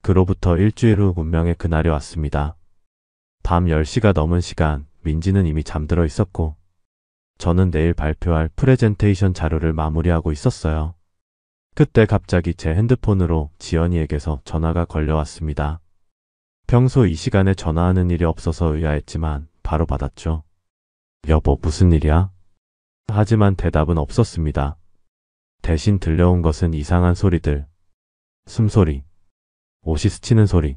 그로부터 일주일 후 운명의 그날이 왔습니다. 밤 10시가 넘은 시간, 민지는 이미 잠들어 있었고 저는 내일 발표할 프레젠테이션 자료를 마무리하고 있었어요. 그때 갑자기 제 핸드폰으로 지연이에게서 전화가 걸려왔습니다. 평소 이 시간에 전화하는 일이 없어서 의아했지만 바로 받았죠. 여보, 무슨 일이야? 하지만 대답은 없었습니다. 대신 들려온 것은 이상한 소리들, 숨소리, 옷이 스치는 소리,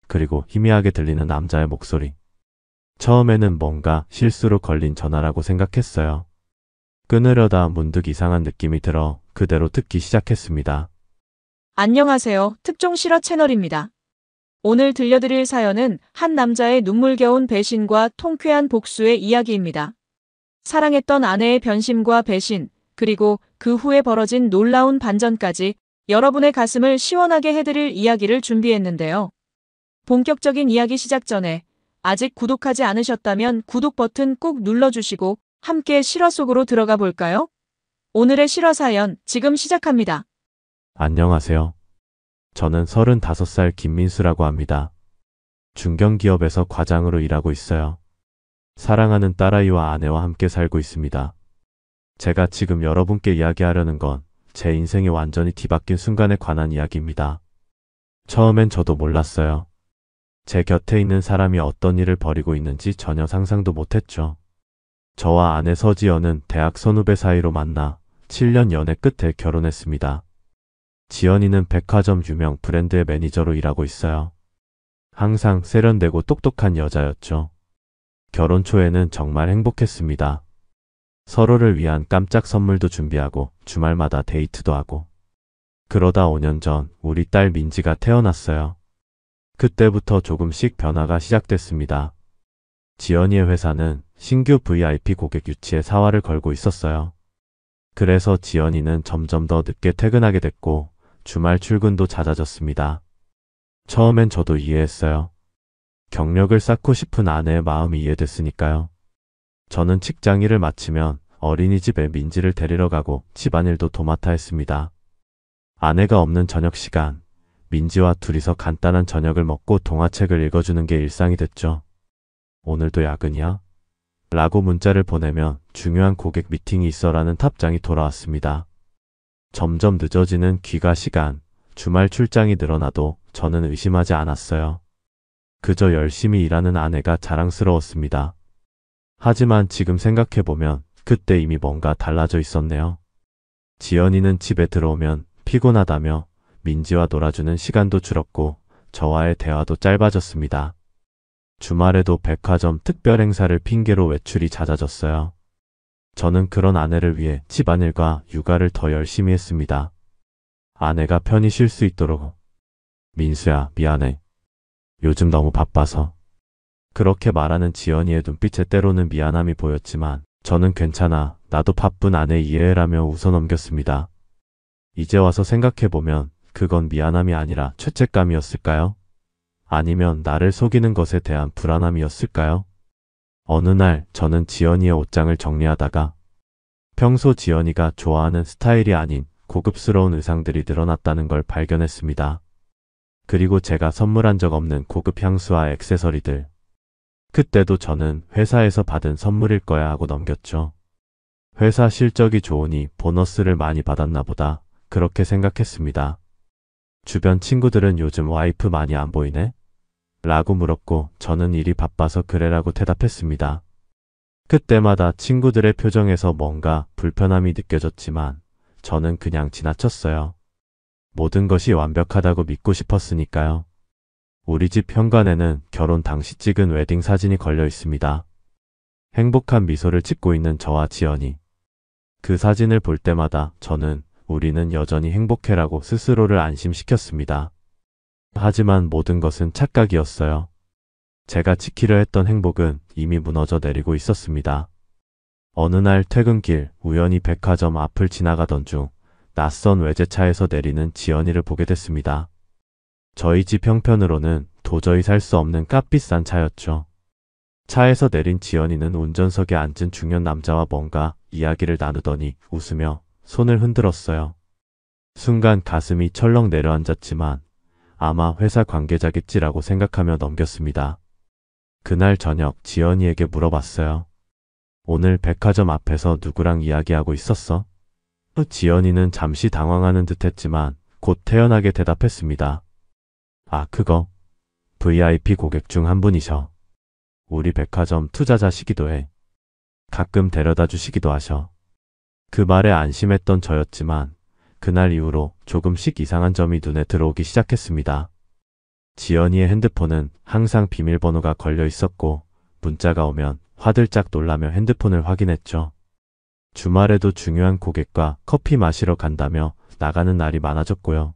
그리고 희미하게 들리는 남자의 목소리. 처음에는 뭔가 실수로 걸린 전화라고 생각했어요. 끊으려다 문득 이상한 느낌이 들어 그대로 듣기 시작했습니다. 안녕하세요. 특종 실화 채널입니다. 오늘 들려드릴 사연은 한 남자의 눈물겨운 배신과 통쾌한 복수의 이야기입니다. 사랑했던 아내의 변심과 배신, 그리고 그 후에 벌어진 놀라운 반전까지 여러분의 가슴을 시원하게 해드릴 이야기를 준비했는데요. 본격적인 이야기 시작 전에 아직 구독하지 않으셨다면 구독 버튼 꾹 눌러주시고 함께 실화 속으로 들어가 볼까요? 오늘의 실화 사연 지금 시작합니다. 안녕하세요. 저는 35살 김민수라고 합니다. 중견기업에서 과장으로 일하고 있어요. 사랑하는 딸아이와 아내와 함께 살고 있습니다. 제가 지금 여러분께 이야기하려는 건 제 인생이 완전히 뒤바뀐 순간에 관한 이야기입니다. 처음엔 저도 몰랐어요. 제 곁에 있는 사람이 어떤 일을 벌이고 있는지 전혀 상상도 못했죠. 저와 아내 서지연은 대학 선후배 사이로 만나 7년 연애 끝에 결혼했습니다. 지연이는 백화점 유명 브랜드의 매니저로 일하고 있어요. 항상 세련되고 똑똑한 여자였죠. 결혼 초에는 정말 행복했습니다. 서로를 위한 깜짝 선물도 준비하고 주말마다 데이트도 하고. 그러다 5년 전 우리 딸 민지가 태어났어요. 그때부터 조금씩 변화가 시작됐습니다. 지연이의 회사는 신규 VIP 고객 유치에 사활을 걸고 있었어요. 그래서 지연이는 점점 더 늦게 퇴근하게 됐고 주말 출근도 잦아졌습니다. 처음엔 저도 이해했어요. 경력을 쌓고 싶은 아내의 마음이 이해됐으니까요. 저는 직장일을 마치면 어린이집에 민지를 데리러 가고 집안일도 도맡아 했습니다. 아내가 없는 저녁 시간, 민지와 둘이서 간단한 저녁을 먹고 동화책을 읽어주는 게 일상이 됐죠. 오늘도 야근이야? 라고 문자를 보내면 중요한 고객 미팅이 있어라는 답장이 돌아왔습니다. 점점 늦어지는 귀가 시간, 주말 출장이 늘어나도 저는 의심하지 않았어요. 그저 열심히 일하는 아내가 자랑스러웠습니다. 하지만 지금 생각해보면 그때 이미 뭔가 달라져 있었네요. 지연이는 집에 들어오면 피곤하다며 민지와 놀아주는 시간도 줄었고 저와의 대화도 짧아졌습니다. 주말에도 백화점 특별 행사를 핑계로 외출이 잦아졌어요. 저는 그런 아내를 위해 집안일과 육아를 더 열심히 했습니다. 아내가 편히 쉴 수 있도록. 민수야, 미안해. 요즘 너무 바빠서. 그렇게 말하는 지연이의 눈빛에 때로는 미안함이 보였지만 저는 괜찮아, 나도 바쁜 아내 이해해라며 웃어넘겼습니다. 이제 와서 생각해보면 그건 미안함이 아니라 죄책감이었을까요? 아니면 나를 속이는 것에 대한 불안함이었을까요? 어느 날 저는 지연이의 옷장을 정리하다가 평소 지연이가 좋아하는 스타일이 아닌 고급스러운 의상들이 늘어났다는 걸 발견했습니다. 그리고 제가 선물한 적 없는 고급 향수와 액세서리들. 그때도 저는 회사에서 받은 선물일 거야 하고 넘겼죠. 회사 실적이 좋으니 보너스를 많이 받았나 보다, 그렇게 생각했습니다. 주변 친구들은 요즘 와이프 많이 안 보이네? 라고 물었고 저는 일이 바빠서 그래라고 대답했습니다. 그때마다 친구들의 표정에서 뭔가 불편함이 느껴졌지만 저는 그냥 지나쳤어요. 모든 것이 완벽하다고 믿고 싶었으니까요. 우리 집 현관에는 결혼 당시 찍은 웨딩 사진이 걸려 있습니다. 행복한 미소를 짓고 있는 저와 지연이. 그 사진을 볼 때마다 저는 우리는 여전히 행복해라고 스스로를 안심시켰습니다. 하지만 모든 것은 착각이었어요. 제가 지키려 했던 행복은 이미 무너져 내리고 있었습니다. 어느 날 퇴근길 우연히 백화점 앞을 지나가던 중 낯선 외제차에서 내리는 지연이를 보게 됐습니다. 저희 집 형편으로는 도저히 살 수 없는 값비싼 차였죠. 차에서 내린 지연이는 운전석에 앉은 중년 남자와 뭔가 이야기를 나누더니 웃으며 손을 흔들었어요. 순간 가슴이 철렁 내려앉았지만 아마 회사 관계자겠지라고 생각하며 넘겼습니다. 그날 저녁 지연이에게 물어봤어요. 오늘 백화점 앞에서 누구랑 이야기하고 있었어? 지연이는 잠시 당황하는 듯 했지만 곧 태연하게 대답했습니다. 아, 그거. VIP 고객 중 한 분이셔. 우리 백화점 투자자시기도 해. 가끔 데려다 주시기도 하셔. 그 말에 안심했던 저였지만 그날 이후로 조금씩 이상한 점이 눈에 들어오기 시작했습니다. 지연이의 핸드폰은 항상 비밀번호가 걸려 있었고 문자가 오면 화들짝 놀라며 핸드폰을 확인했죠. 주말에도 중요한 고객과 커피 마시러 간다며 나가는 날이 많아졌고요.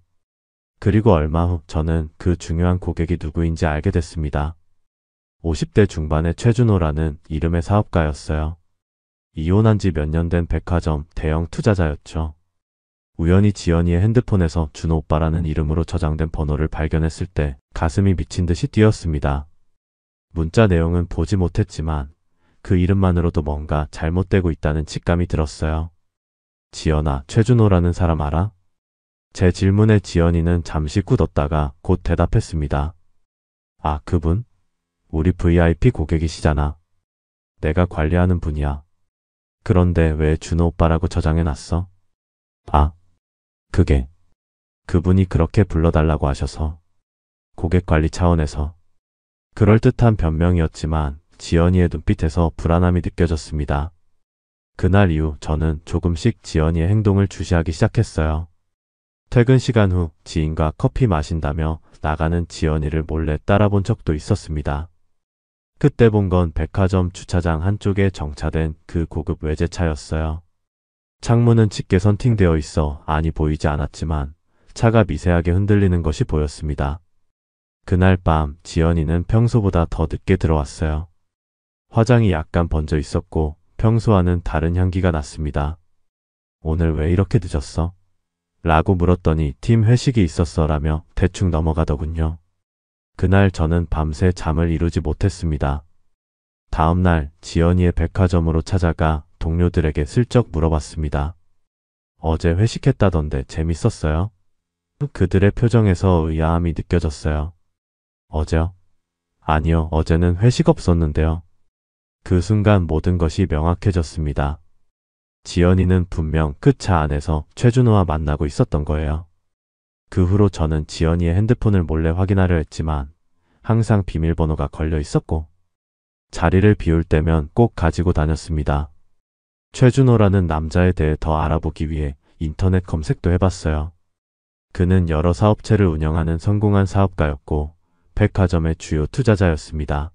그리고 얼마 후 저는 그 중요한 고객이 누구인지 알게 됐습니다. 50대 중반의 최준호라는 이름의 사업가였어요. 이혼한 지 몇 년 된 백화점 대형 투자자였죠. 우연히 지연이의 핸드폰에서 준호 오빠라는 이름으로 저장된 번호를 발견했을 때 가슴이 미친 듯이 뛰었습니다. 문자 내용은 보지 못했지만 그 이름만으로도 뭔가 잘못되고 있다는 직감이 들었어요. 지연아, 최준호라는 사람 알아? 제 질문에 지연이는 잠시 굳었다가 곧 대답했습니다. 아, 그분? 우리 VIP 고객이시잖아. 내가 관리하는 분이야. 그런데 왜 준호 오빠라고 저장해놨어? 아, 그분이 그렇게 불러달라고 하셔서. 고객 관리 차원에서. 그럴듯한 변명이었지만 지연이의 눈빛에서 불안함이 느껴졌습니다. 그날 이후 저는 조금씩 지연이의 행동을 주시하기 시작했어요. 퇴근 시간 후 지인과 커피 마신다며 나가는 지연이를 몰래 따라본 적도 있었습니다. 그때 본 건 백화점 주차장 한쪽에 정차된 그 고급 외제차였어요. 창문은 짙게 선팅되어 있어 안이 보이지 않았지만 차가 미세하게 흔들리는 것이 보였습니다. 그날 밤 지연이는 평소보다 더 늦게 들어왔어요. 화장이 약간 번져 있었고 평소와는 다른 향기가 났습니다. 오늘 왜 이렇게 늦었어? 라고 물었더니 팀 회식이 있었어 라며 대충 넘어가더군요. 그날 저는 밤새 잠을 이루지 못했습니다. 다음날 지연이의 백화점으로 찾아가 동료들에게 슬쩍 물어봤습니다. 어제 회식했다던데 재밌었어요? 그들의 표정에서 의아함이 느껴졌어요. 어제요? 아니요, 어제는 회식 없었는데요. 그 순간 모든 것이 명확해졌습니다. 지연이는 분명 그 차 안에서 최준호와 만나고 있었던 거예요. 그 후로 저는 지연이의 핸드폰을 몰래 확인하려 했지만 항상 비밀번호가 걸려 있었고 자리를 비울 때면 꼭 가지고 다녔습니다. 최준호라는 남자에 대해 더 알아보기 위해 인터넷 검색도 해봤어요. 그는 여러 사업체를 운영하는 성공한 사업가였고 백화점의 주요 투자자였습니다.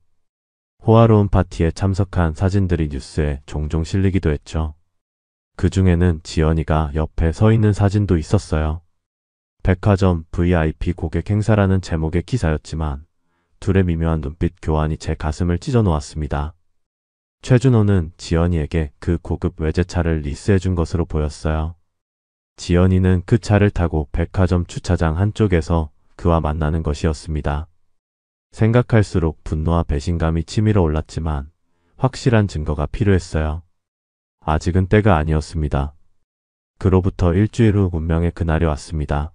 호화로운 파티에 참석한 사진들이 뉴스에 종종 실리기도 했죠. 그 중에는 지연이가 옆에 서 있는 사진도 있었어요. 백화점 VIP 고객 행사라는 제목의 기사였지만 둘의 미묘한 눈빛 교환이 제 가슴을 찢어 놓았습니다. 최준호는 지연이에게 그 고급 외제차를 리스해준 것으로 보였어요. 지연이는 그 차를 타고 백화점 주차장 한쪽에서 그와 만나는 것이었습니다. 생각할수록 분노와 배신감이 치밀어 올랐지만 확실한 증거가 필요했어요. 아직은 때가 아니었습니다. 그로부터 일주일 후 운명의 그날이 왔습니다.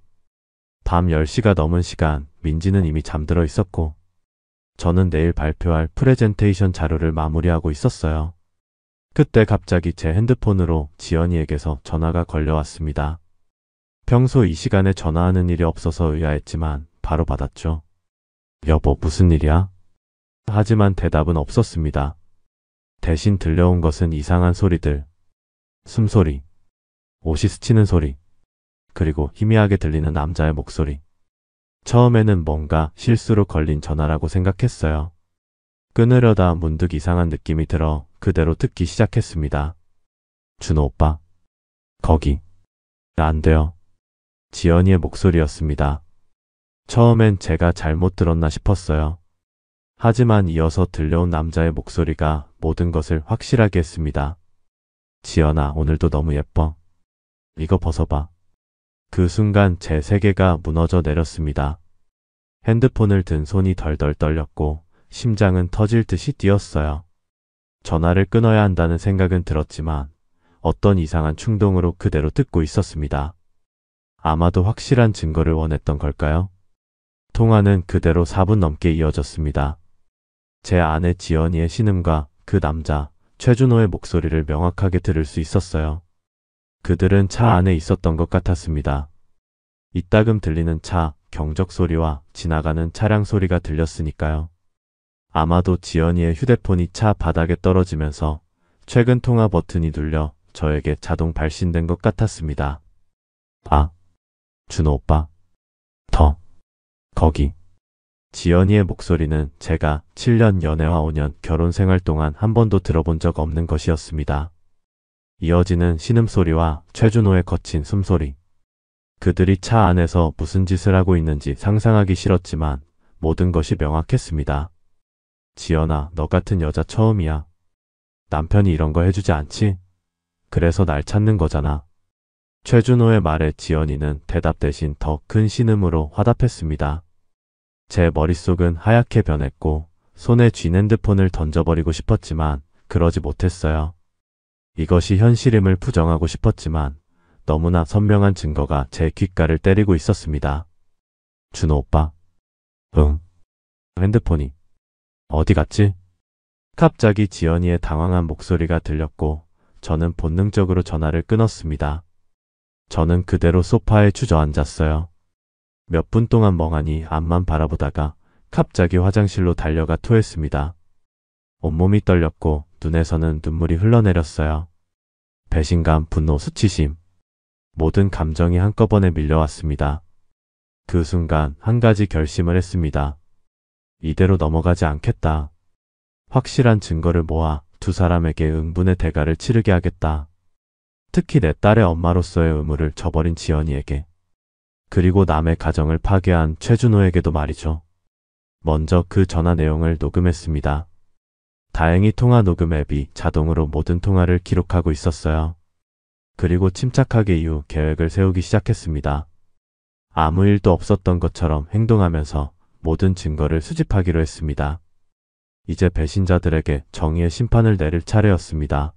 밤 10시가 넘은 시간 민지는 이미 잠들어 있었고 저는 내일 발표할 프레젠테이션 자료를 마무리하고 있었어요. 그때 갑자기 제 핸드폰으로 지연이에게서 전화가 걸려왔습니다. 평소 이 시간에 전화하는 일이 없어서 의아했지만 바로 받았죠. 여보, 무슨 일이야? 하지만 대답은 없었습니다. 대신 들려온 것은 이상한 소리들. 숨소리, 옷이 스치는 소리, 그리고 희미하게 들리는 남자의 목소리. 처음에는 뭔가 실수로 걸린 전화라고 생각했어요. 끊으려다 문득 이상한 느낌이 들어 그대로 듣기 시작했습니다. 준호 오빠, 거기. 안 돼요. 지연이의 목소리였습니다. 처음엔 제가 잘못 들었나 싶었어요. 하지만 이어서 들려온 남자의 목소리가 모든 것을 확실하게 했습니다. 지연아, 오늘도 너무 예뻐. 이거 벗어봐. 그 순간 제 세계가 무너져 내렸습니다. 핸드폰을 든 손이 덜덜 떨렸고 심장은 터질 듯이 뛰었어요. 전화를 끊어야 한다는 생각은 들었지만 어떤 이상한 충동으로 그대로 듣고 있었습니다. 아마도 확실한 증거를 원했던 걸까요? 통화는 그대로 4분 넘게 이어졌습니다. 제 아내 지연이의 신음과 그 남자 최준호의 목소리를 명확하게 들을 수 있었어요. 그들은 차 안에 있었던 것 같았습니다. 이따금 들리는 차 경적 소리와 지나가는 차량 소리가 들렸으니까요. 아마도 지연이의 휴대폰이 차 바닥에 떨어지면서 최근 통화 버튼이 눌려 저에게 자동 발신된 것 같았습니다. 아, 준호 오빠. 거기. 지연이의 목소리는 제가 7년 연애와 5년 결혼 생활 동안 한 번도 들어본 적 없는 것이었습니다. 이어지는 신음소리와 최준호의 거친 숨소리. 그들이 차 안에서 무슨 짓을 하고 있는지 상상하기 싫었지만 모든 것이 명확했습니다. 지연아, 너 같은 여자 처음이야. 남편이 이런 거 해주지 않지? 그래서 날 찾는 거잖아. 최준호의 말에 지연이는 대답 대신 더 큰 신음으로 화답했습니다. 제 머릿속은 하얗게 변했고 손에 쥔 핸드폰을 던져버리고 싶었지만 그러지 못했어요. 이것이 현실임을 부정하고 싶었지만 너무나 선명한 증거가 제 귓가를 때리고 있었습니다. 준호 오빠. 응. 핸드폰이 어디 갔지? 갑자기 지연이의 당황한 목소리가 들렸고 저는 본능적으로 전화를 끊었습니다. 저는 그대로 소파에 주저앉았어요. 몇 분 동안 멍하니 앞만 바라보다가 갑자기 화장실로 달려가 토했습니다. 온몸이 떨렸고 눈에서는 눈물이 흘러내렸어요. 배신감, 분노, 수치심. 모든 감정이 한꺼번에 밀려왔습니다. 그 순간 한 가지 결심을 했습니다. 이대로 넘어가지 않겠다. 확실한 증거를 모아 두 사람에게 응분의 대가를 치르게 하겠다. 특히 내 딸의 엄마로서의 의무를 저버린 지연이에게. 그리고 남의 가정을 파괴한 최준호에게도 말이죠. 먼저 그 전화 내용을 녹음했습니다. 다행히 통화 녹음 앱이 자동으로 모든 통화를 기록하고 있었어요. 그리고 침착하게 이후 계획을 세우기 시작했습니다. 아무 일도 없었던 것처럼 행동하면서 모든 증거를 수집하기로 했습니다. 이제 배신자들에게 정의의 심판을 내릴 차례였습니다.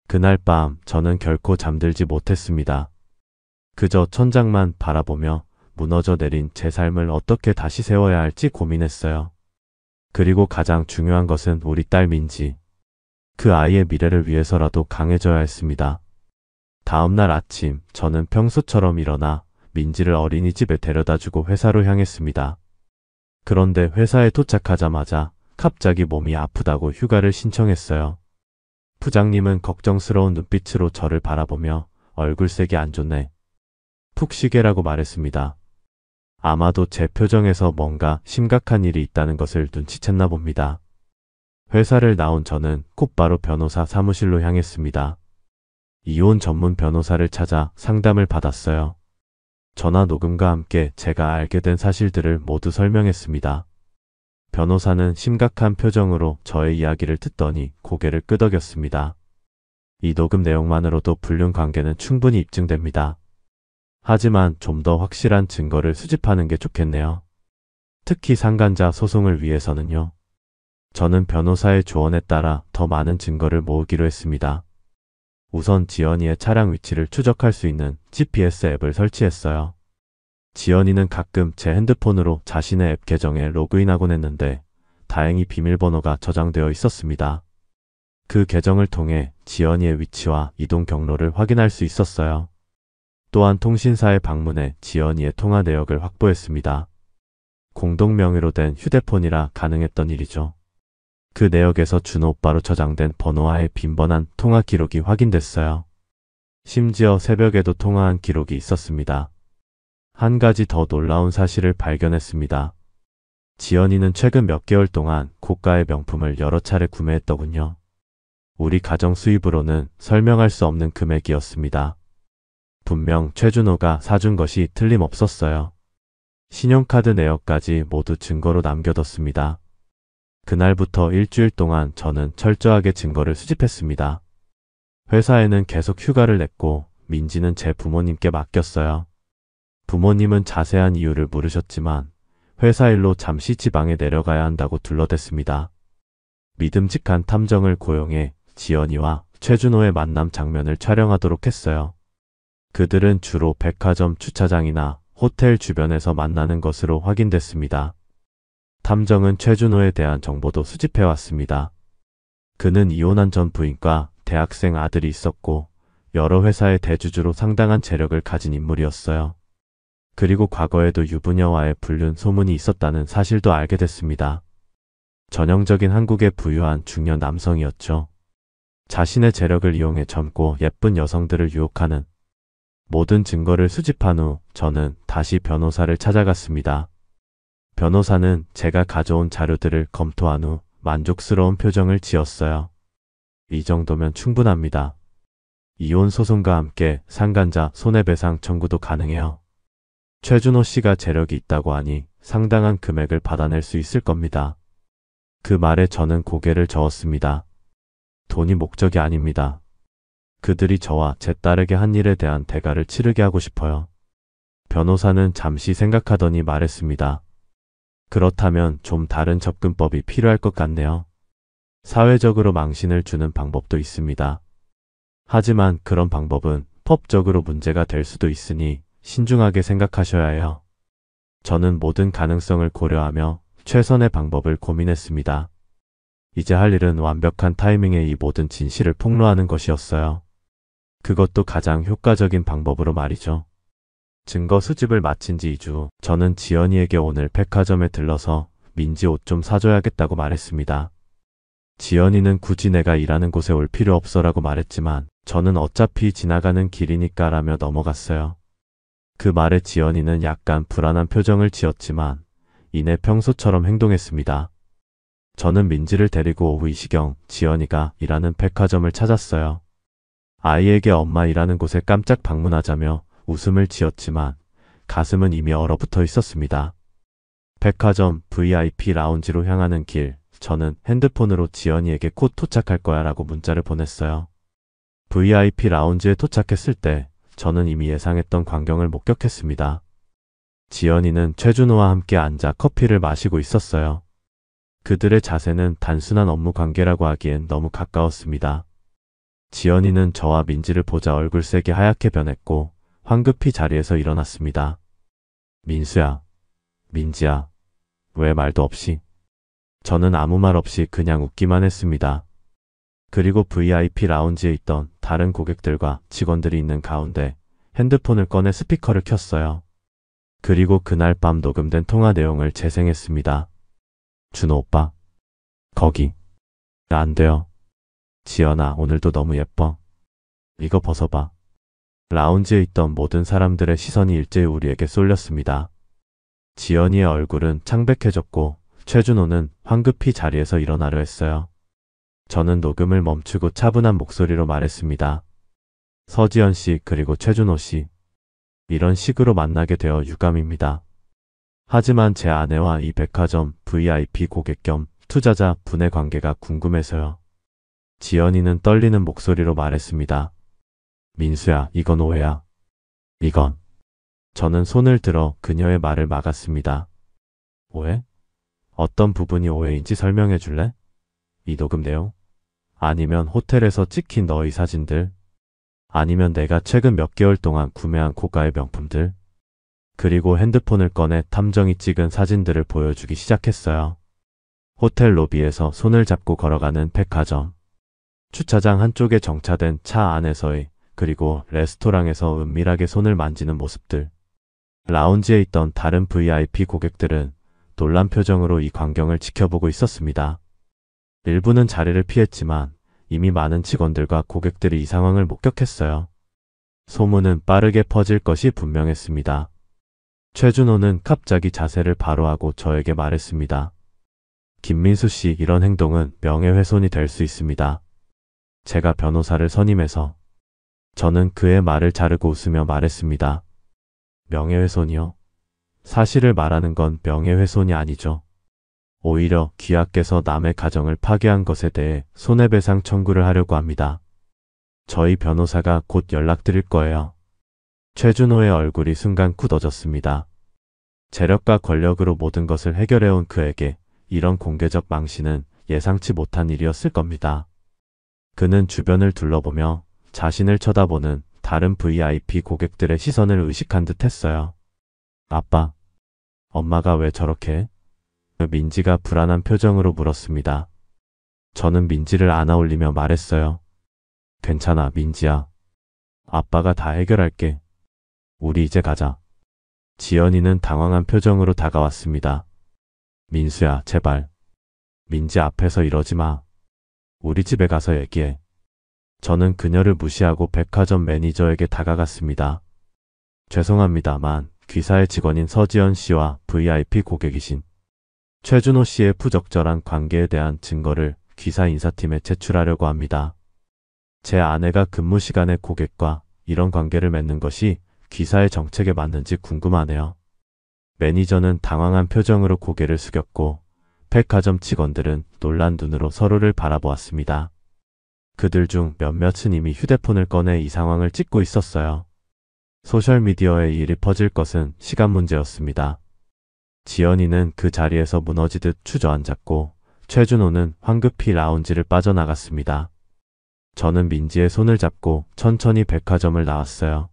그날 밤 저는 결코 잠들지 못했습니다. 그저 천장만 바라보며 무너져 내린 제 삶을 어떻게 다시 세워야 할지 고민했어요. 그리고 가장 중요한 것은 우리 딸 민지. 그 아이의 미래를 위해서라도 강해져야 했습니다. 다음 날 아침 저는 평소처럼 일어나 민지를 어린이집에 데려다주고 회사로 향했습니다. 그런데 회사에 도착하자마자 갑자기 몸이 아프다고 휴가를 신청했어요. 부장님은 걱정스러운 눈빛으로 저를 바라보며 얼굴색이 안 좋네. 푹 쉬게라고 말했습니다. 아마도 제 표정에서 뭔가 심각한 일이 있다는 것을 눈치챘나 봅니다. 회사를 나온 저는 곧바로 변호사 사무실로 향했습니다. 이혼 전문 변호사를 찾아 상담을 받았어요. 전화 녹음과 함께 제가 알게 된 사실들을 모두 설명했습니다. 변호사는 심각한 표정으로 저의 이야기를 듣더니 고개를 끄덕였습니다. 이 녹음 내용만으로도 불륜 관계는 충분히 입증됩니다. 하지만 좀 더 확실한 증거를 수집하는 게 좋겠네요. 특히 상간자 소송을 위해서는요. 저는 변호사의 조언에 따라 더 많은 증거를 모으기로 했습니다. 우선 지연이의 차량 위치를 추적할 수 있는 GPS 앱을 설치했어요. 지연이는 가끔 제 핸드폰으로 자신의 앱 계정에 로그인하곤 했는데 다행히 비밀번호가 저장되어 있었습니다. 그 계정을 통해 지연이의 위치와 이동 경로를 확인할 수 있었어요. 또한 통신사에 방문해 지연이의 통화 내역을 확보했습니다. 공동 명의로 된 휴대폰이라 가능했던 일이죠. 그 내역에서 준호 오빠로 저장된 번호와의 빈번한 통화 기록이 확인됐어요. 심지어 새벽에도 통화한 기록이 있었습니다. 한 가지 더 놀라운 사실을 발견했습니다. 지연이는 최근 몇 개월 동안 고가의 명품을 여러 차례 구매했더군요. 우리 가정 수입으로는 설명할 수 없는 금액이었습니다. 분명 최준호가 사준 것이 틀림없었어요. 신용카드 내역까지 모두 증거로 남겨뒀습니다. 그날부터 일주일 동안 저는 철저하게 증거를 수집했습니다. 회사에는 계속 휴가를 냈고 민지는 제 부모님께 맡겼어요. 부모님은 자세한 이유를 물으셨지만 회사 일로 잠시 지방에 내려가야 한다고 둘러댔습니다. 믿음직한 탐정을 고용해 지연이와 최준호의 만남 장면을 촬영하도록 했어요. 그들은 주로 백화점 주차장이나 호텔 주변에서 만나는 것으로 확인됐습니다. 탐정은 최준호에 대한 정보도 수집해왔습니다. 그는 이혼한 전 부인과 대학생 아들이 있었고 여러 회사의 대주주로 상당한 재력을 가진 인물이었어요. 그리고 과거에도 유부녀와의 불륜 소문이 있었다는 사실도 알게 됐습니다. 전형적인 한국의 부유한 중년 남성이었죠. 자신의 재력을 이용해 젊고 예쁜 여성들을 유혹하는. 모든 증거를 수집한 후 저는 다시 변호사를 찾아갔습니다. 변호사는 제가 가져온 자료들을 검토한 후 만족스러운 표정을 지었어요. 이 정도면 충분합니다. 이혼 소송과 함께 상간자 손해배상 청구도 가능해요. 최준호 씨가 재력이 있다고 하니 상당한 금액을 받아낼 수 있을 겁니다. 그 말에 저는 고개를 저었습니다. 돈이 목적이 아닙니다. 그들이 저와 제 딸에게 한 일에 대한 대가를 치르게 하고 싶어요. 변호사는 잠시 생각하더니 말했습니다. 그렇다면 좀 다른 접근법이 필요할 것 같네요. 사회적으로 망신을 주는 방법도 있습니다. 하지만 그런 방법은 법적으로 문제가 될 수도 있으니 신중하게 생각하셔야 해요. 저는 모든 가능성을 고려하며 최선의 방법을 고민했습니다. 이제 할 일은 완벽한 타이밍에 이 모든 진실을 폭로하는 것이었어요. 그것도 가장 효과적인 방법으로 말이죠. 증거 수집을 마친 지 2주 후 저는 지연이에게 오늘 백화점에 들러서 민지 옷 좀 사줘야겠다고 말했습니다. 지연이는 굳이 내가 일하는 곳에 올 필요 없어라고 말했지만 저는 어차피 지나가는 길이니까라며 넘어갔어요. 그 말에 지연이는 약간 불안한 표정을 지었지만 이내 평소처럼 행동했습니다. 저는 민지를 데리고 오후 2시경 지연이가 일하는 백화점을 찾았어요. 아이에게 엄마 일하는 곳에 깜짝 방문하자며 웃음을 지었지만 가슴은 이미 얼어붙어 있었습니다. 백화점 VIP 라운지로 향하는 길, 저는 핸드폰으로 지연이에게 곧 도착할 거야 라고 문자를 보냈어요. VIP 라운지에 도착했을 때 저는 이미 예상했던 광경을 목격했습니다. 지연이는 최준호와 함께 앉아 커피를 마시고 있었어요. 그들의 자세는 단순한 업무 관계라고 하기엔 너무 가까웠습니다. 지연이는 저와 민지를 보자 얼굴색이 하얗게 변했고 황급히 자리에서 일어났습니다. 민수야, 민지야, 왜 말도 없이? 저는 아무 말 없이 그냥 웃기만 했습니다. 그리고 VIP 라운지에 있던 다른 고객들과 직원들이 있는 가운데 핸드폰을 꺼내 스피커를 켰어요. 그리고 그날 밤 녹음된 통화 내용을 재생했습니다. 준호 오빠, 거기. 안 돼요. 지연아, 오늘도 너무 예뻐. 이거 벗어봐. 라운지에 있던 모든 사람들의 시선이 일제히 우리에게 쏠렸습니다. 지연이의 얼굴은 창백해졌고 최준호는 황급히 자리에서 일어나려 했어요. 저는 녹음을 멈추고 차분한 목소리로 말했습니다. 서지연 씨 그리고 최준호 씨. 이런 식으로 만나게 되어 유감입니다. 하지만 제 아내와 이 백화점 VIP 고객 겸 투자자 분의 관계가 궁금해서요. 지연이는 떨리는 목소리로 말했습니다. 민수야, 이건 오해야. 이건. 저는 손을 들어 그녀의 말을 막았습니다. 오해? 어떤 부분이 오해인지 설명해 줄래? 이 녹음 내용? 아니면 호텔에서 찍힌 너의 사진들? 아니면 내가 최근 몇 개월 동안 구매한 고가의 명품들? 그리고 핸드폰을 꺼내 탐정이 찍은 사진들을 보여주기 시작했어요. 호텔 로비에서 손을 잡고 걸어가는 백화점. 주차장 한쪽에 정차된 차 안에서의, 그리고 레스토랑에서 은밀하게 손을 만지는 모습들. 라운지에 있던 다른 VIP 고객들은 놀란 표정으로 이 광경을 지켜보고 있었습니다. 일부는 자리를 피했지만 이미 많은 직원들과 고객들이 이 상황을 목격했어요. 소문은 빠르게 퍼질 것이 분명했습니다. 최준호는 갑자기 자세를 바로 하고 저에게 말했습니다. 김민수 씨, 이런 행동은 명예훼손이 될 수 있습니다. 제가 변호사를 선임해서. 저는 그의 말을 자르고 웃으며 말했습니다. 명예훼손이요? 사실을 말하는 건 명예훼손이 아니죠. 오히려 귀하께서 남의 가정을 파괴한 것에 대해 손해배상 청구를 하려고 합니다. 저희 변호사가 곧 연락드릴 거예요. 최준호의 얼굴이 순간 굳어졌습니다. 재력과 권력으로 모든 것을 해결해온 그에게 이런 공개적 망신은 예상치 못한 일이었을 겁니다. 그는 주변을 둘러보며 자신을 쳐다보는 다른 VIP 고객들의 시선을 의식한 듯 했어요. 아빠, 엄마가 왜 저렇게? 민지가 불안한 표정으로 물었습니다. 저는 민지를 안아올리며 말했어요. 괜찮아, 민지야. 아빠가 다 해결할게. 우리 이제 가자. 지연이는 당황한 표정으로 다가왔습니다. 민수야, 제발. 민지 앞에서 이러지 마. 우리 집에 가서 얘기해. 저는 그녀를 무시하고 백화점 매니저에게 다가갔습니다. 죄송합니다만 귀사의 직원인 서지연 씨와 VIP 고객이신 최준호 씨의 부적절한 관계에 대한 증거를 귀사 인사팀에 제출하려고 합니다. 제 아내가 근무 시간에 고객과 이런 관계를 맺는 것이 귀사의 정책에 맞는지 궁금하네요. 매니저는 당황한 표정으로 고개를 숙였고 백화점 직원들은 놀란 눈으로 서로를 바라보았습니다. 그들 중 몇몇은 이미 휴대폰을 꺼내 이 상황을 찍고 있었어요. 소셜미디어에 일이 퍼질 것은 시간 문제였습니다. 지연이는 그 자리에서 무너지듯 주저앉았고 최준호는 황급히 라운지를 빠져나갔습니다. 저는 민지의 손을 잡고 천천히 백화점을 나왔어요.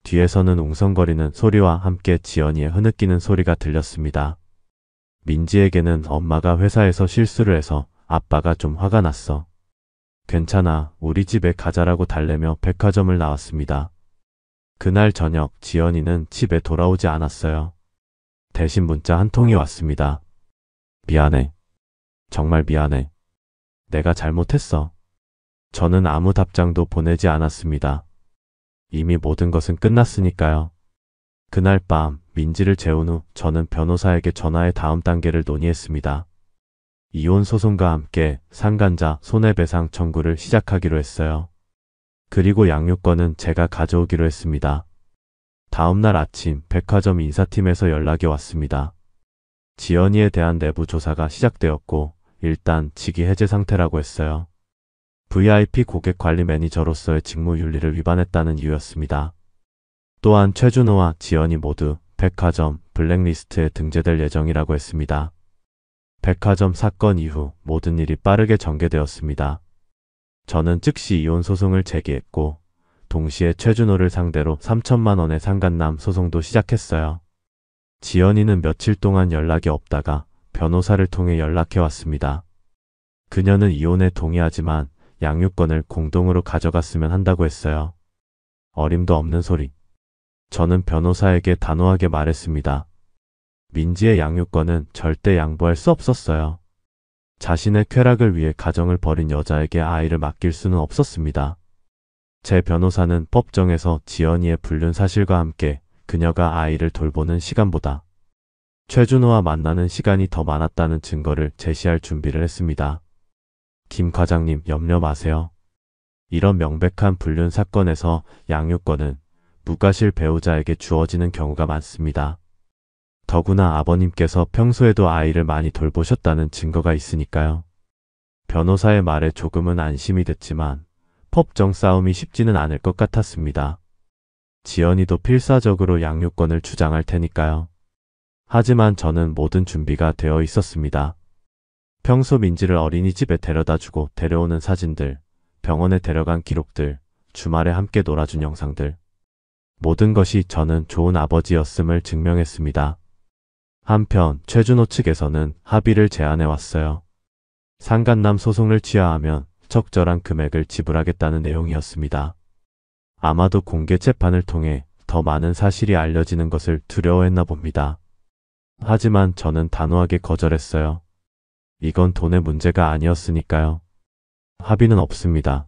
뒤에서는 웅성거리는 소리와 함께 지연이의 흐느끼는 소리가 들렸습니다. 민지에게는 엄마가 회사에서 실수를 해서 아빠가 좀 화가 났어. 괜찮아, 우리 집에 가자라고 달래며 백화점을 나왔습니다. 그날 저녁 지연이는 집에 돌아오지 않았어요. 대신 문자 한 통이 왔습니다. 미안해. 정말 미안해. 내가 잘못했어. 저는 아무 답장도 보내지 않았습니다. 이미 모든 것은 끝났으니까요. 그날 밤 민지를 재운 후 저는 변호사에게 전화해 다음 단계를 논의했습니다. 이혼 소송과 함께 상간자 손해배상 청구를 시작하기로 했어요. 그리고 양육권은 제가 가져오기로 했습니다. 다음 날 아침 백화점 인사팀에서 연락이 왔습니다. 지연이에 대한 내부 조사가 시작되었고 일단 직위 해제 상태라고 했어요. VIP 고객 관리 매니저로서의 직무 윤리를 위반했다는 이유였습니다. 또한 최준호와 지연이 모두 백화점 블랙리스트에 등재될 예정이라고 했습니다. 백화점 사건 이후 모든 일이 빠르게 전개되었습니다. 저는 즉시 이혼 소송을 제기했고 동시에 최준호를 상대로 3천만 원의 상간남 소송도 시작했어요. 지연이는 며칠 동안 연락이 없다가 변호사를 통해 연락해 왔습니다. 그녀는 이혼에 동의하지만 양육권을 공동으로 가져갔으면 한다고 했어요. 어림도 없는 소리. 저는 변호사에게 단호하게 말했습니다. 민지의 양육권은 절대 양보할 수 없었어요. 자신의 쾌락을 위해 가정을 버린 여자에게 아이를 맡길 수는 없었습니다. 제 변호사는 법정에서 지연이의 불륜 사실과 함께 그녀가 아이를 돌보는 시간보다 최준호와 만나는 시간이 더 많았다는 증거를 제시할 준비를 했습니다. 김 과장님, 염려 마세요. 이런 명백한 불륜 사건에서 양육권은 무과실 배우자에게 주어지는 경우가 많습니다. 더구나 아버님께서 평소에도 아이를 많이 돌보셨다는 증거가 있으니까요. 변호사의 말에 조금은 안심이 됐지만 법정 싸움이 쉽지는 않을 것 같았습니다. 지연이도 필사적으로 양육권을 주장할 테니까요. 하지만 저는 모든 준비가 되어 있었습니다. 평소 민지를 어린이집에 데려다주고 데려오는 사진들, 병원에 데려간 기록들, 주말에 함께 놀아준 영상들. 모든 것이 저는 좋은 아버지였음을 증명했습니다. 한편 최준호 측에서는 합의를 제안해 왔어요. 상간남 소송을 취하하면 적절한 금액을 지불하겠다는 내용이었습니다. 아마도 공개 재판을 통해 더 많은 사실이 알려지는 것을 두려워했나 봅니다. 하지만 저는 단호하게 거절했어요. 이건 돈의 문제가 아니었으니까요. 합의는 없습니다.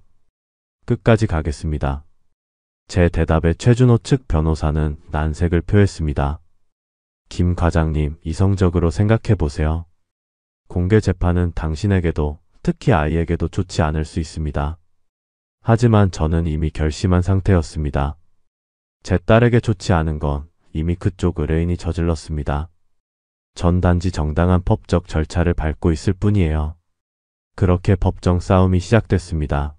끝까지 가겠습니다. 제 대답에 최준호 측 변호사는 난색을 표했습니다. 김 과장님, 이성적으로 생각해 보세요. 공개 재판은 당신에게도 특히 아이에게도 좋지 않을 수 있습니다. 하지만 저는 이미 결심한 상태였습니다. 제 딸에게 좋지 않은 건 이미 그쪽 의뢰인이 저질렀습니다. 전 단지 정당한 법적 절차를 밟고 있을 뿐이에요. 그렇게 법정 싸움이 시작됐습니다.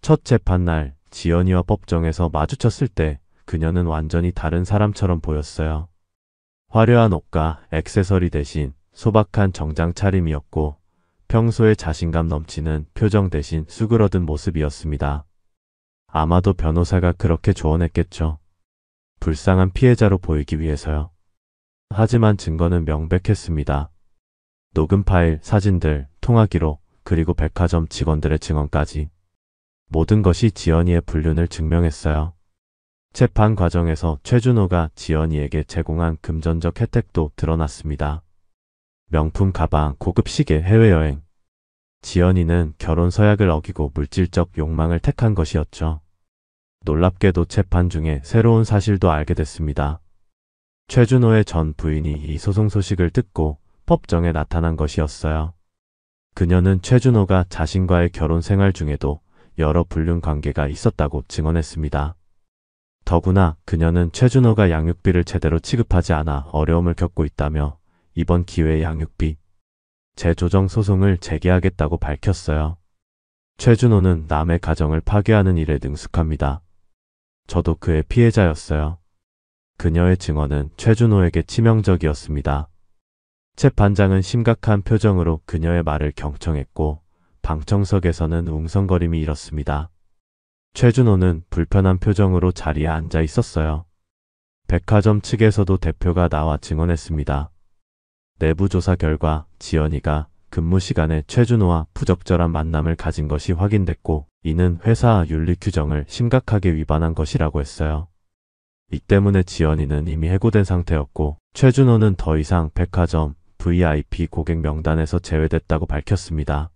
첫 재판날 지연이와 법정에서 마주쳤을 때 그녀는 완전히 다른 사람처럼 보였어요. 화려한 옷과 액세서리 대신 소박한 정장 차림이었고 평소에 자신감 넘치는 표정 대신 수그러든 모습이었습니다. 아마도 변호사가 그렇게 조언했겠죠. 불쌍한 피해자로 보이기 위해서요. 하지만 증거는 명백했습니다. 녹음 파일, 사진들, 통화 기록, 그리고 백화점 직원들의 증언까지. 모든 것이 지연이의 불륜을 증명했어요. 재판 과정에서 최준호가 지연이에게 제공한 금전적 혜택도 드러났습니다. 명품 가방, 고급 시계, 해외여행. 지연이는 결혼 서약을 어기고 물질적 욕망을 택한 것이었죠. 놀랍게도 재판 중에 새로운 사실도 알게 됐습니다. 최준호의 전 부인이 이 소송 소식을 듣고 법정에 나타난 것이었어요. 그녀는 최준호가 자신과의 결혼 생활 중에도 여러 불륜 관계가 있었다고 증언했습니다. 더구나 그녀는 최준호가 양육비를 제대로 취급하지 않아 어려움을 겪고 있다며 이번 기회에 양육비 재조정 소송을 제기하겠다고 밝혔어요. 최준호는 남의 가정을 파괴하는 일에 능숙합니다. 저도 그의 피해자였어요. 그녀의 증언은 최준호에게 치명적이었습니다. 재판장은 심각한 표정으로 그녀의 말을 경청했고 방청석에서는 웅성거림이 일었습니다. 최준호는 불편한 표정으로 자리에 앉아 있었어요. 백화점 측에서도 대표가 나와 증언했습니다. 내부 조사 결과 지연이가 근무 시간에 최준호와 부적절한 만남을 가진 것이 확인됐고 이는 회사 윤리 규정을 심각하게 위반한 것이라고 했어요. 이 때문에 지연이는 이미 해고된 상태였고 최준호는 더 이상 백화점 VIP 고객 명단에서 제외됐다고 밝혔습니다.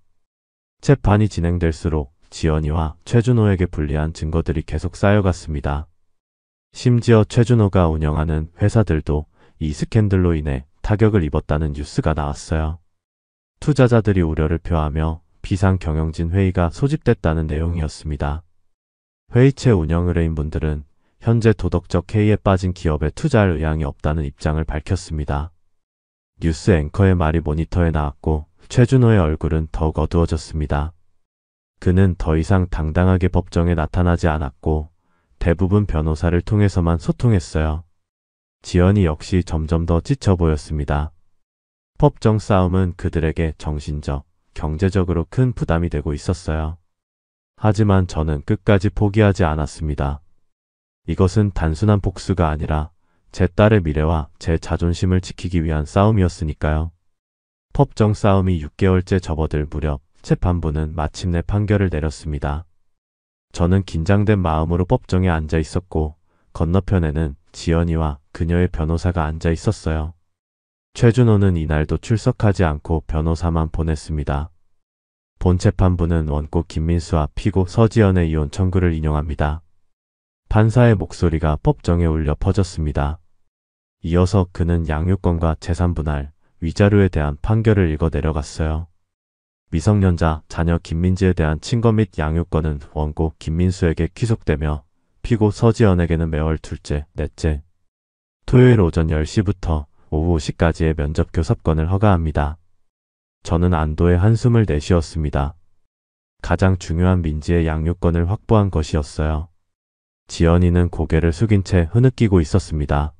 재판이 진행될수록 지연이와 최준호에게 불리한 증거들이 계속 쌓여갔습니다. 심지어 최준호가 운영하는 회사들도 이 스캔들로 인해 타격을 입었다는 뉴스가 나왔어요. 투자자들이 우려를 표하며 비상경영진 회의가 소집됐다는 내용이었습니다. 회의체 운영 의뢰인분들은 현재 도덕적 해이에 빠진 기업에 투자할 의향이 없다는 입장을 밝혔습니다. 뉴스 앵커의 말이 모니터에 나왔고 최준호의 얼굴은 더욱 어두워졌습니다. 그는 더 이상 당당하게 법정에 나타나지 않았고 대부분 변호사를 통해서만 소통했어요. 지연이 역시 점점 더 지쳐 보였습니다. 법정 싸움은 그들에게 정신적, 경제적으로 큰 부담이 되고 있었어요. 하지만 저는 끝까지 포기하지 않았습니다. 이것은 단순한 복수가 아니라 제 딸의 미래와 제 자존심을 지키기 위한 싸움이었으니까요. 법정 싸움이 6개월째 접어들 무렵 재판부는 마침내 판결을 내렸습니다. 저는 긴장된 마음으로 법정에 앉아 있었고 건너편에는 지연이와 그녀의 변호사가 앉아 있었어요. 최준호는 이날도 출석하지 않고 변호사만 보냈습니다. 본 재판부는 원고 김민수와 피고 서지연의 이혼 청구를 인용합니다. 판사의 목소리가 법정에 울려 퍼졌습니다. 이어서 그는 양육권과 재산 분할, 위자료에 대한 판결을 읽어 내려갔어요. 미성년자 자녀 김민지에 대한 친권 및 양육권은 원고 김민수에게 귀속되며 피고 서지연에게는 매월 둘째, 넷째, 토요일 오전 10시부터 오후 5시까지의 면접 교섭권을 허가합니다. 저는 안도의 한숨을 내쉬었습니다. 가장 중요한 민지의 양육권을 확보한 것이었어요. 지연이는 고개를 숙인 채 흐느끼고 있었습니다.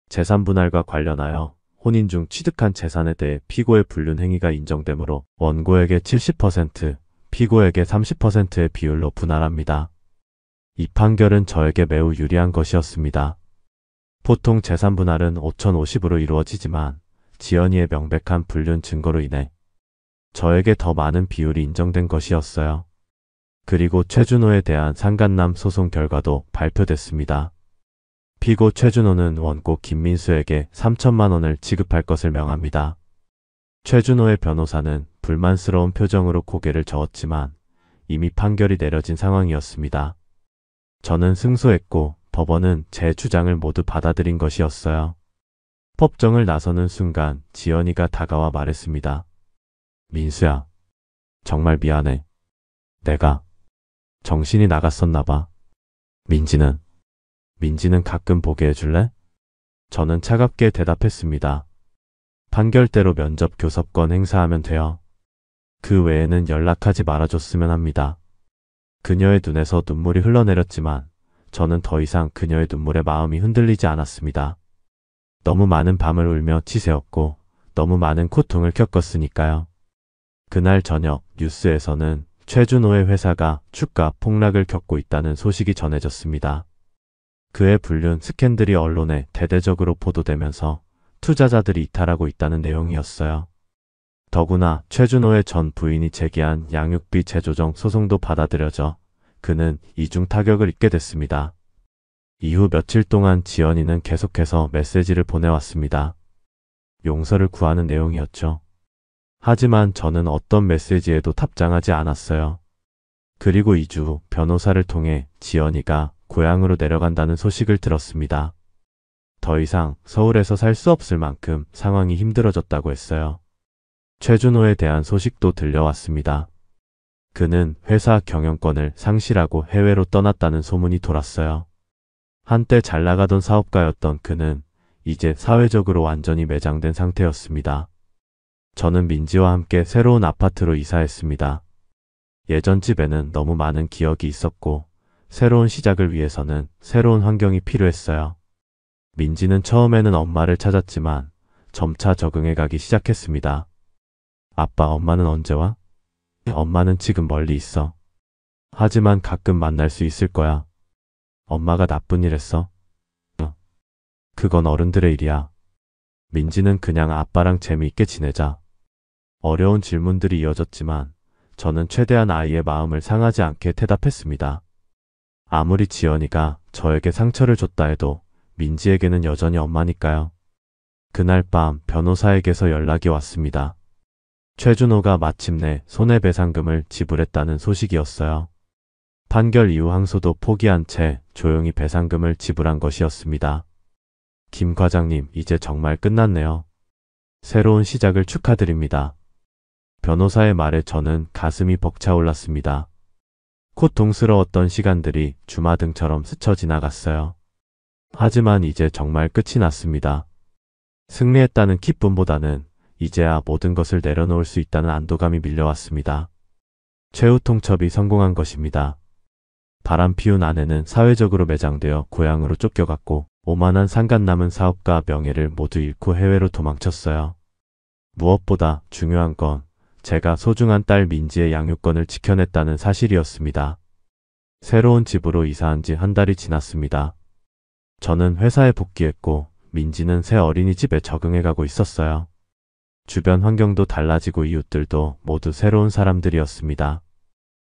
재산 분할과 관련하여 혼인 중 취득한 재산에 대해 피고의 불륜 행위가 인정되므로 원고에게 70%, 피고에게 30%의 비율로 분할합니다. 이 판결은 저에게 매우 유리한 것이었습니다. 보통 재산 분할은 5050으로 이루어지지만 지연이의 명백한 불륜 증거로 인해 저에게 더 많은 비율이 인정된 것이었어요. 그리고 최준호에 대한 상간남 소송 결과도 발표됐습니다. 피고 최준호는 원고 김민수에게 3천만 원을 지급할 것을 명합니다. 최준호의 변호사는 불만스러운 표정으로 고개를 저었지만 이미 판결이 내려진 상황이었습니다. 저는 승소했고 법원은 제 주장을 모두 받아들인 것이었어요. 법정을 나서는 순간 지연이가 다가와 말했습니다. 민수야, 정말 미안해. 내가 정신이 나갔었나 봐. 민지는 가끔 보게 해줄래? 저는 차갑게 대답했습니다. 판결대로 면접 교섭권 행사하면 돼요. 그 외에는 연락하지 말아줬으면 합니다. 그녀의 눈에서 눈물이 흘러내렸지만 저는 더 이상 그녀의 눈물에 마음이 흔들리지 않았습니다. 너무 많은 밤을 울며 치새었고 너무 많은 고통을 겪었으니까요. 그날 저녁 뉴스에서는 최준호의 회사가 주가 폭락을 겪고 있다는 소식이 전해졌습니다. 그의 불륜 스캔들이 언론에 대대적으로 보도되면서 투자자들이 이탈하고 있다는 내용이었어요. 더구나 최준호의 전 부인이 제기한 양육비 재조정 소송도 받아들여져 그는 이중 타격을 입게 됐습니다. 이후 며칠 동안 지연이는 계속해서 메시지를 보내왔습니다. 용서를 구하는 내용이었죠. 하지만 저는 어떤 메시지에도 답장하지 않았어요. 그리고 2주 후 변호사를 통해 지연이가 고향으로 내려간다는 소식을 들었습니다. 더 이상 서울에서 살 수 없을 만큼 상황이 힘들어졌다고 했어요. 최준호에 대한 소식도 들려왔습니다. 그는 회사 경영권을 상실하고 해외로 떠났다는 소문이 돌았어요. 한때 잘 나가던 사업가였던 그는 이제 사회적으로 완전히 매장된 상태였습니다. 저는 민지와 함께 새로운 아파트로 이사했습니다. 예전 집에는 너무 많은 기억이 있었고 새로운 시작을 위해서는 새로운 환경이 필요했어요. 민지는 처음에는 엄마를 찾았지만 점차 적응해가기 시작했습니다. 아빠, 엄마는 언제 와? 엄마는 지금 멀리 있어. 하지만 가끔 만날 수 있을 거야. 엄마가 나쁜 일 했어? 그건 어른들의 일이야. 민지는 그냥 아빠랑 재미있게 지내자. 어려운 질문들이 이어졌지만 저는 최대한 아이의 마음을 상하지 않게 대답했습니다. 아무리 지연이가 저에게 상처를 줬다 해도 민지에게는 여전히 엄마니까요. 그날 밤 변호사에게서 연락이 왔습니다. 최준호가 마침내 손해배상금을 지불했다는 소식이었어요. 판결 이후 항소도 포기한 채 조용히 배상금을 지불한 것이었습니다. 김 과장님, 이제 정말 끝났네요. 새로운 시작을 축하드립니다. 변호사의 말에 저는 가슴이 벅차올랐습니다. 고통스러웠던 시간들이 주마등처럼 스쳐 지나갔어요. 하지만 이제 정말 끝이 났습니다. 승리했다는 기쁨보다는 이제야 모든 것을 내려놓을 수 있다는 안도감이 밀려왔습니다. 최후 통첩이 성공한 것입니다. 바람 피운 아내는 사회적으로 매장되어 고향으로 쫓겨갔고 오만한 상간 남은 사업가 명예를 모두 잃고 해외로 도망쳤어요. 무엇보다 중요한 건 제가 소중한 딸 민지의 양육권을 지켜냈다는 사실이었습니다. 새로운 집으로 이사한 지 한 달이 지났습니다. 저는 회사에 복귀했고 민지는 새 어린이집에 적응해가고 있었어요. 주변 환경도 달라지고 이웃들도 모두 새로운 사람들이었습니다.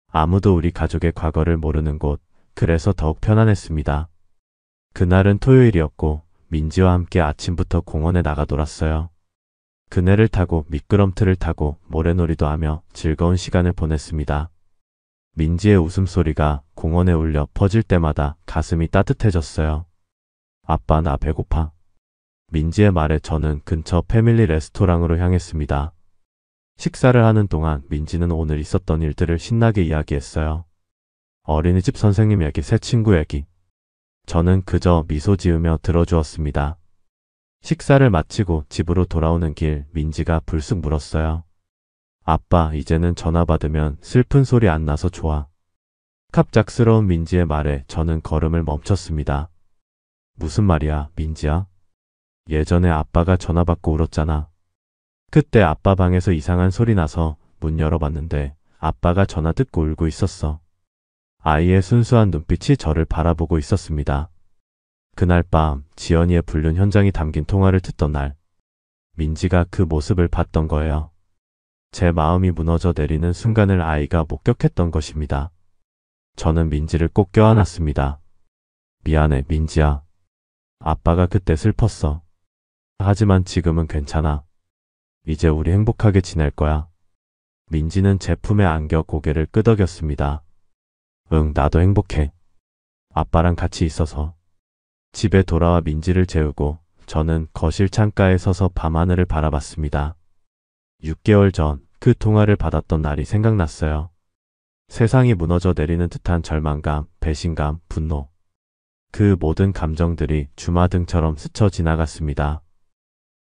아무도 우리 가족의 과거를 모르는 곳, 그래서 더욱 편안했습니다. 그날은 토요일이었고 민지와 함께 아침부터 공원에 나가 놀았어요. 그네를 타고 미끄럼틀을 타고 모래놀이도 하며 즐거운 시간을 보냈습니다. 민지의 웃음소리가 공원에 울려 퍼질 때마다 가슴이 따뜻해졌어요. 아빠, 나 배고파. 민지의 말에 저는 근처 패밀리 레스토랑으로 향했습니다. 식사를 하는 동안 민지는 오늘 있었던 일들을 신나게 이야기했어요. 어린이집 선생님 얘기, 새 친구 얘기. 저는 그저 미소 지으며 들어주었습니다. 식사를 마치고 집으로 돌아오는 길 민지가 불쑥 물었어요. 아빠, 이제는 전화 받으면 슬픈 소리 안 나서 좋아. 갑작스러운 민지의 말에 저는 걸음을 멈췄습니다. 무슨 말이야, 민지야? 예전에 아빠가 전화 받고 울었잖아. 그때 아빠 방에서 이상한 소리 나서 문 열어봤는데 아빠가 전화 듣고 울고 있었어. 아이의 순수한 눈빛이 저를 바라보고 있었습니다. 그날 밤 지연이의 불륜 현장이 담긴 통화를 듣던 날 민지가 그 모습을 봤던 거예요. 제 마음이 무너져 내리는 순간을 아이가 목격했던 것입니다. 저는 민지를 꼭 껴안았습니다. 미안해, 민지야. 아빠가 그때 슬펐어. 하지만 지금은 괜찮아. 이제 우리 행복하게 지낼 거야. 민지는 제 품에 안겨 고개를 끄덕였습니다. 응, 나도 행복해. 아빠랑 같이 있어서. 집에 돌아와 민지를 재우고 저는 거실 창가에 서서 밤하늘을 바라봤습니다. 6개월 전 그 통화를 받았던 날이 생각났어요. 세상이 무너져 내리는 듯한 절망감, 배신감, 분노. 그 모든 감정들이 주마등처럼 스쳐 지나갔습니다.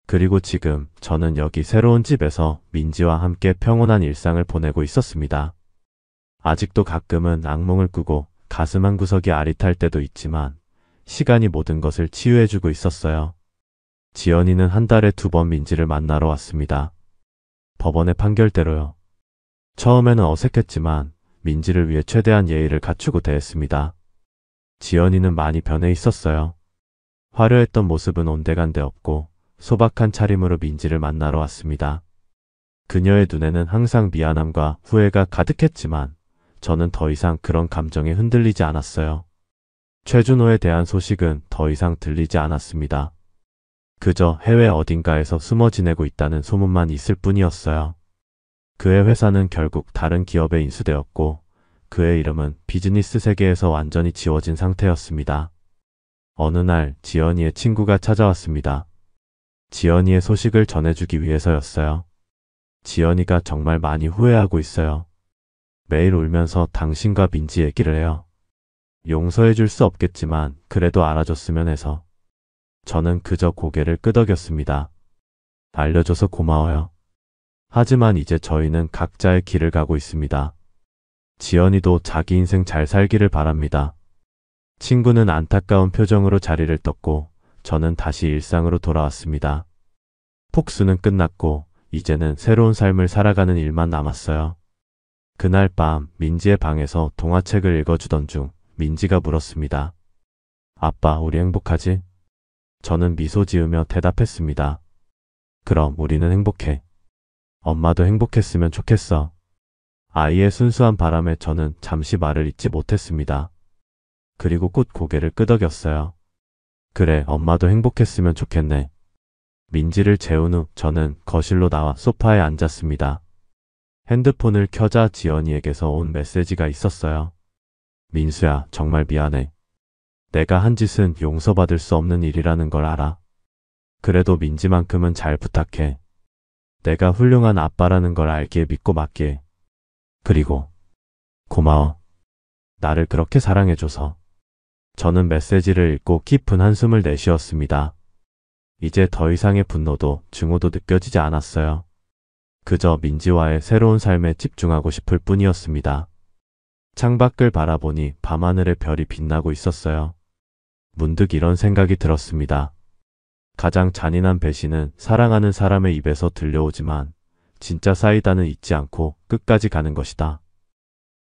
그리고 지금 저는 여기 새로운 집에서 민지와 함께 평온한 일상을 보내고 있었습니다. 아직도 가끔은 악몽을 꾸고 가슴 한구석이 아릿할 때도 있지만 시간이 모든 것을 치유해주고 있었어요. 지연이는 한 달에 2번 민지를 만나러 왔습니다. 법원의 판결대로요. 처음에는 어색했지만 민지를 위해 최대한 예의를 갖추고 대했습니다. 지연이는 많이 변해 있었어요. 화려했던 모습은 온데간데 없고 소박한 차림으로 민지를 만나러 왔습니다. 그녀의 눈에는 항상 미안함과 후회가 가득했지만 저는 더 이상 그런 감정에 흔들리지 않았어요. 최준호에 대한 소식은 더 이상 들리지 않았습니다. 그저 해외 어딘가에서 숨어 지내고 있다는 소문만 있을 뿐이었어요. 그의 회사는 결국 다른 기업에 인수되었고 그의 이름은 비즈니스 세계에서 완전히 지워진 상태였습니다. 어느 날 지연이의 친구가 찾아왔습니다. 지연이의 소식을 전해주기 위해서였어요. 지연이가 정말 많이 후회하고 있어요. 매일 울면서 당신과 민지 얘기를 해요. 용서해줄 수 없겠지만 그래도 알아줬으면 해서. 저는 그저 고개를 끄덕였습니다. 알려줘서 고마워요. 하지만 이제 저희는 각자의 길을 가고 있습니다. 지연이도 자기 인생 잘 살기를 바랍니다. 친구는 안타까운 표정으로 자리를 떴고 저는 다시 일상으로 돌아왔습니다. 폭수는 끝났고 이제는 새로운 삶을 살아가는 일만 남았어요. 그날 밤 민지의 방에서 동화책을 읽어주던 중 민지가 물었습니다. 아빠, 우리 행복하지? 저는 미소 지으며 대답했습니다. 그럼 우리는 행복해. 엄마도 행복했으면 좋겠어. 아이의 순수한 바람에 저는 잠시 말을 잇지 못했습니다. 그리고 곧 고개를 끄덕였어요. 그래, 엄마도 행복했으면 좋겠네. 민지를 재운 후 저는 거실로 나와 소파에 앉았습니다. 핸드폰을 켜자 지연이에게서 온 메시지가 있었어요. 민수야, 정말 미안해. 내가 한 짓은 용서받을 수 없는 일이라는 걸 알아. 그래도 민지만큼은 잘 부탁해. 내가 훌륭한 아빠라는 걸 알기에 믿고 맡기에. 그리고 고마워. 나를 그렇게 사랑해줘서. 저는 메시지를 읽고 깊은 한숨을 내쉬었습니다. 이제 더 이상의 분노도 증오도 느껴지지 않았어요. 그저 민지와의 새로운 삶에 집중하고 싶을 뿐이었습니다. 창밖을 바라보니 밤하늘의 별이 빛나고 있었어요. 문득 이런 생각이 들었습니다. 가장 잔인한 배신은 사랑하는 사람의 입에서 들려오지만 진짜 사이다는 잊지 않고 끝까지 가는 것이다.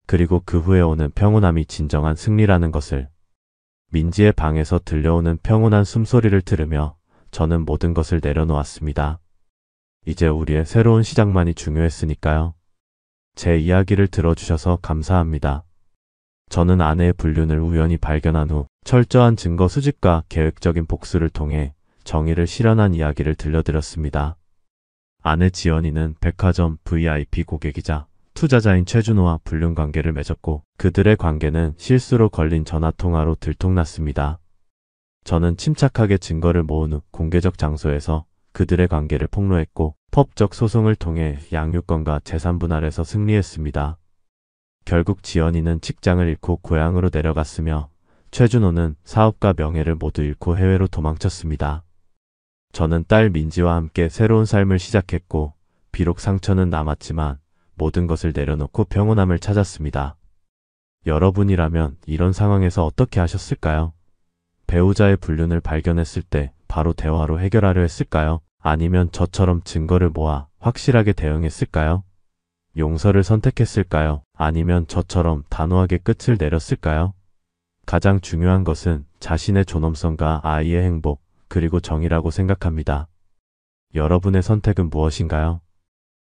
그리고 그 후에 오는 평온함이 진정한 승리라는 것을. 민지의 방에서 들려오는 평온한 숨소리를 들으며 저는 모든 것을 내려놓았습니다. 이제 우리의 새로운 시작만이 중요했으니까요. 제 이야기를 들어주셔서 감사합니다. 저는 아내의 불륜을 우연히 발견한 후 철저한 증거 수집과 계획적인 복수를 통해 정의를 실현한 이야기를 들려드렸습니다. 아내 지연이는 백화점 VIP 고객이자 투자자인 최준호와 불륜 관계를 맺었고 그들의 관계는 실수로 걸린 전화통화로 들통났습니다. 저는 침착하게 증거를 모은 후 공개적 장소에서 그들의 관계를 폭로했고 법적 소송을 통해 양육권과 재산 분할에서 승리했습니다. 결국 지연이는 직장을 잃고 고향으로 내려갔으며 최준호는 사업과 명예를 모두 잃고 해외로 도망쳤습니다. 저는 딸 민지와 함께 새로운 삶을 시작했고 비록 상처는 남았지만 모든 것을 내려놓고 평온함을 찾았습니다. 여러분이라면 이런 상황에서 어떻게 하셨을까요? 배우자의 불륜을 발견했을 때 바로 대화로 해결하려 했을까요? 아니면 저처럼 증거를 모아 확실하게 대응했을까요? 용서를 선택했을까요? 아니면 저처럼 단호하게 끝을 내렸을까요? 가장 중요한 것은 자신의 존엄성과 아이의 행복, 그리고 정의라고 생각합니다. 여러분의 선택은 무엇인가요?